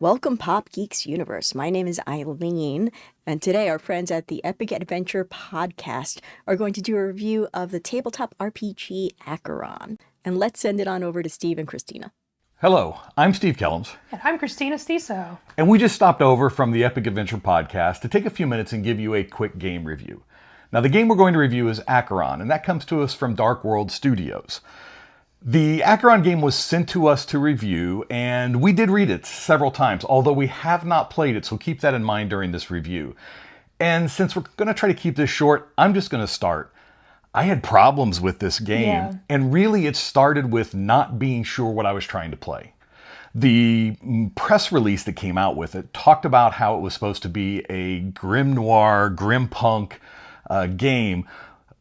Welcome, PopGeeks universe. My name is Eileen, and today our friends at the Epic Adventure podcast are going to do a review of the tabletop RPG Acheron. And let's send it on over to Steve and Christina. Hello, I'm Steve Kellams. And I'm Christina Stiso. And we just stopped over from the Epic Adventure podcast to take a few minutes and give you a quick game review. Now, the game we're going to review is Acheron, and that comes to us from Dark World Studios. The Acheron game was sent to us to review, and we did read it several times, although we have not played it, so keep that in mind during this review. And since we're going to try to keep this short, I'm just going to start. I had problems with this game, and really it started with not being sure what I was trying to play. The press release that came out with it talked about how it was supposed to be a grim noir, grim punk game.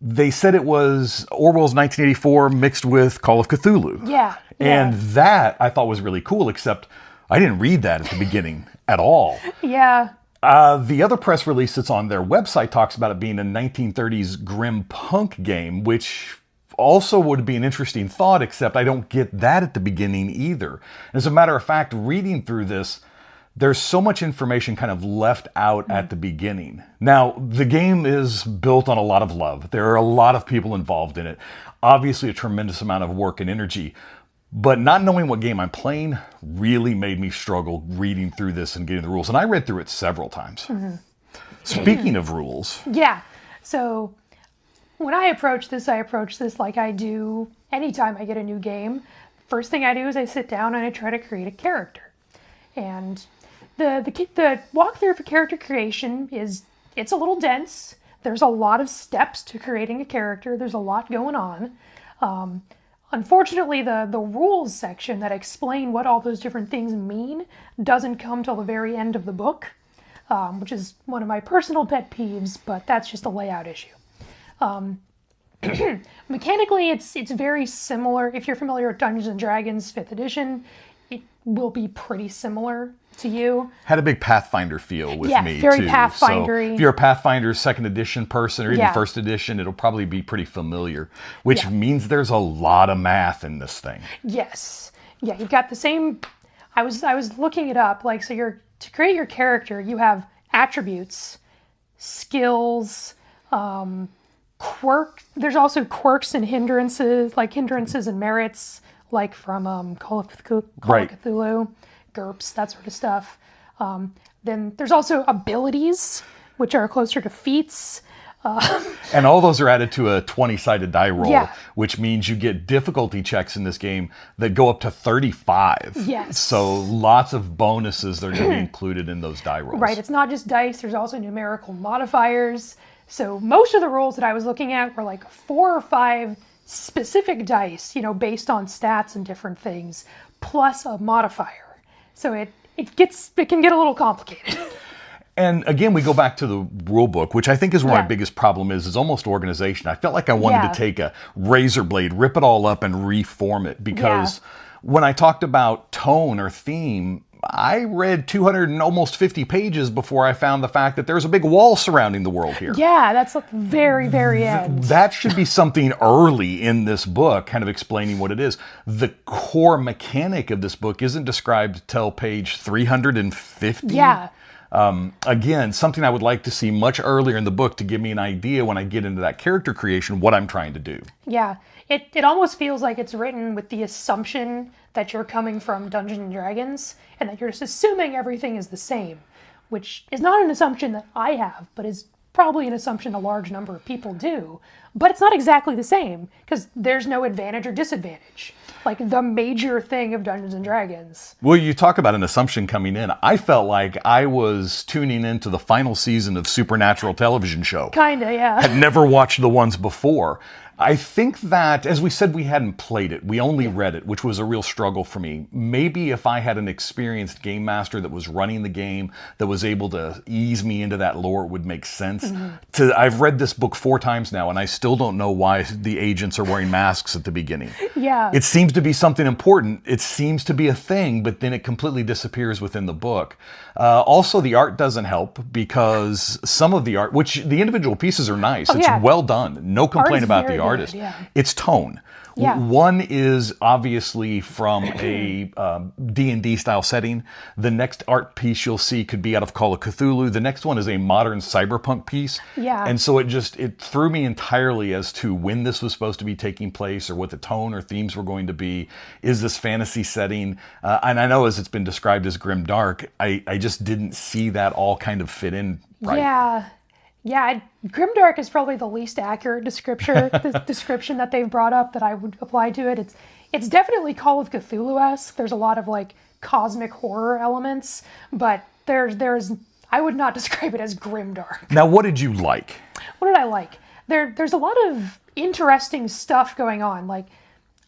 They said it was Orwell's 1984 mixed with Call of Cthulhu. Yeah. And that I thought was really cool, except I didn't read that at the beginning at all. Yeah. The other press release that's on their website talks about it being a 1930s grim punk game, which also would be an interesting thought, except I don't get that at the beginning either. As a matter of fact, reading through this, there's so much information kind of left out at the beginning. Now, the game is built on a lot of love. There are a lot of people involved in it. Obviously, a tremendous amount of work and energy. But not knowing what game I'm playing really made me struggle reading through this and getting the rules. And I read through it several times. Mm-hmm. Speaking of rules. Yeah. So when I approach this like I do anytime I get a new game. First thing I do is I sit down and I try to create a character. And the walkthrough for character creation it's a little dense. There's a lot of steps to creating a character. There's a lot going on. Unfortunately, the rules section that explain what all those different things mean doesn't come till the very end of the book, which is one of my personal pet peeves, but that's just a layout issue. Mechanically, it's very similar. If you're familiar with Dungeons & Dragons 5th edition, it will be pretty similar to you. Had a big Pathfinder feel with me, very too. Pathfinder-y. So if you're a Pathfinder 2nd edition person or even 1st edition, it'll probably be pretty familiar, which means there's a lot of math in this thing. Yes. Yeah, you've got the same... I was looking it up. Like, so to create your character, you have attributes, skills, there's also quirks and hindrances, like hindrances and merits, like from Call of Cthulhu, GURPS, that sort of stuff. Then there's also abilities, which are closer to feats. And all those are added to a 20-sided die roll, which means you get difficulty checks in this game that go up to 35. Yes. So lots of bonuses that are going to be included in those die rolls. Right, it's not just dice, there's also numerical modifiers. So most of the rolls that I was looking at were like 4 or 5 specific dice, based on stats and different things, plus a modifier. So it can get a little complicated. And again, we go back to the rule book, which I think is where my biggest problem is almost organization. I felt like I wanted to take a razor blade, rip it all up and reform it, because when I talked about tone or theme, I read 200 and almost 50 pages before I found the fact that there's a big wall surrounding the world here. Yeah, that's at the very, very end. That should be something early in this book, kind of explaining what it is. The core mechanic of this book isn't described till page 350. Yeah. Again, something I would like to see much earlier in the book to give me an idea when I get into that character creation, what I'm trying to do. Yeah, it almost feels like it's written with the assumption that you're coming from Dungeons and Dragons and that you're just assuming everything is the same, which is not an assumption that I have, but is probably an assumption a large number of people do. But it's not exactly the same, because there's no advantage or disadvantage. Like the major thing of Dungeons and Dragons. Well, you talk about an assumption coming in. I felt like I was tuning into the final season of Supernatural television show. Kinda, yeah. Had never watched the ones before. I think that, as we said, we hadn't played it. We only read it, which was a real struggle for me. Maybe if I had an experienced game master that was running the game, that was able to ease me into that lore, it would make sense. Mm-hmm. I've read this book 4 times now, and I still don't know why the agents are wearing masks at the beginning. Yeah. It seems seems to be something important. It seems to be a thing, but then it completely disappears within the book. Also, the art doesn't help because some of the art, which the individual pieces are nice, it's well done. No complaint about the artist. It's tone. One is obviously from a D&D style setting. The next art piece you'll see could be out of Call of Cthulhu. The next one is a modern cyberpunk piece. And so it threw me entirely as to when this was supposed to be taking place or what the tone or themes were going to be. Is this fantasy setting? And I know as it's been described as grim dark, I just didn't see that all kind of fit in right. Yeah, grimdark is probably the least accurate description that they've brought up that I would apply to it. It's definitely Call of Cthulhu-esque. There's a lot of like cosmic horror elements, but there's I would not describe it as grimdark. Now, what did you like? What did I like? There's a lot of interesting stuff going on. Like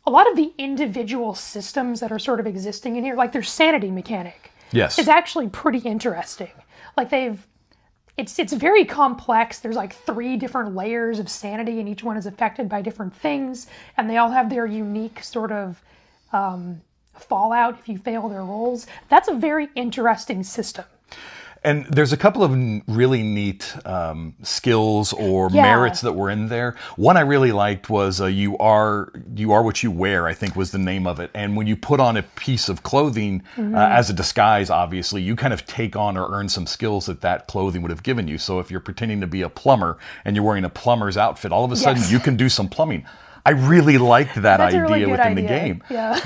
a lot of the individual systems that are sort of existing in here, like their sanity mechanic. Yes. Is actually pretty interesting. Like it's very complex. There's like 3 different layers of sanity, and each one is affected by different things, and they all have their unique sort of fallout if you fail their rolls. That's a very interesting system. And there's a couple of really neat skills or merits that were in there. One I really liked was you are what you wear, I think was the name of it. And when you put on a piece of clothing as a disguise, obviously, you kind of take on or earn some skills that clothing would have given you. So if you're pretending to be a plumber and you're wearing a plumber's outfit, all of a sudden you can do some plumbing. I really liked that idea within the game.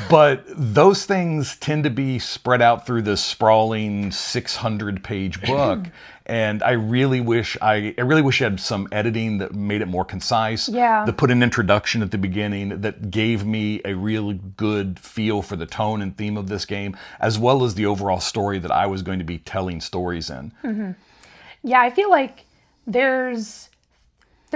But those things tend to be spread out through this sprawling 600-page book. And I really wish you had some editing that made it more concise. That put an introduction at the beginning that gave me a really good feel for the tone and theme of this game, as well as the overall story that I was going to be telling stories in. Yeah, I feel like there's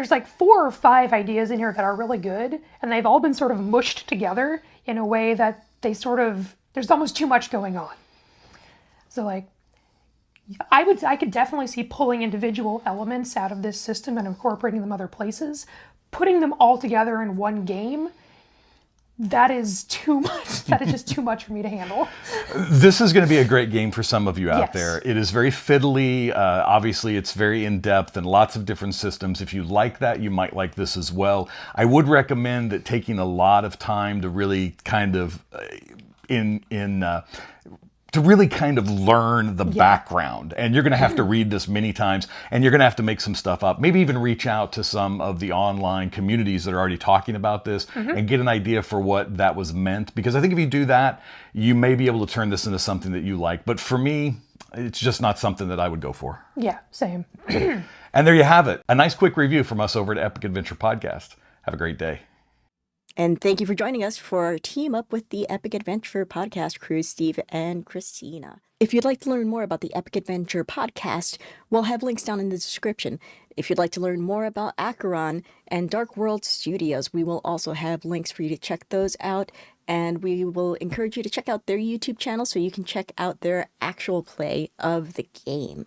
like 4 or 5 ideas in here that are really good, and they've all been sort of mushed together in a way that there's almost too much going on. So like, I could definitely see pulling individual elements out of this system and incorporating them other places. Putting them all together in one game, that is too much. That is just too much for me to handle. This is going to be a great game for some of you out there. It is very fiddly. Obviously, it's very in-depth and lots of different systems. If you like that, you might like this as well. I would recommend that taking a lot of time to really kind of to really kind of learn the background. And you're going to have to read this many times, and you're going to have to make some stuff up. Maybe even reach out to some of the online communities that are already talking about this and get an idea for what that was meant. Because I think if you do that, you may be able to turn this into something that you like. But for me, it's just not something that I would go for. Yeah, same. And there you have it. A nice quick review from us over at Epic Adventure Podcast. Have a great day. And thank you for joining us for our team up with the Epic Adventure Podcast crew, Steve and Christina. If you'd like to learn more about the Epic Adventure Podcast, we'll have links down in the description. If you'd like to learn more about Acheron and Dark World Studios, we will also have links for you to check those out. And we will encourage you to check out their YouTube channel so you can check out their actual play of the game.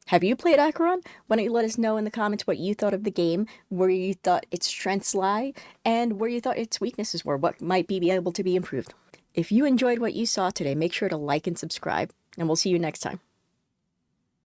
Have you played Acheron? Why don't you let us know in the comments what you thought of the game, where you thought its strengths lie, and where you thought its weaknesses were, what might be able to be improved. If you enjoyed what you saw today, make sure to like and subscribe, and we'll see you next time.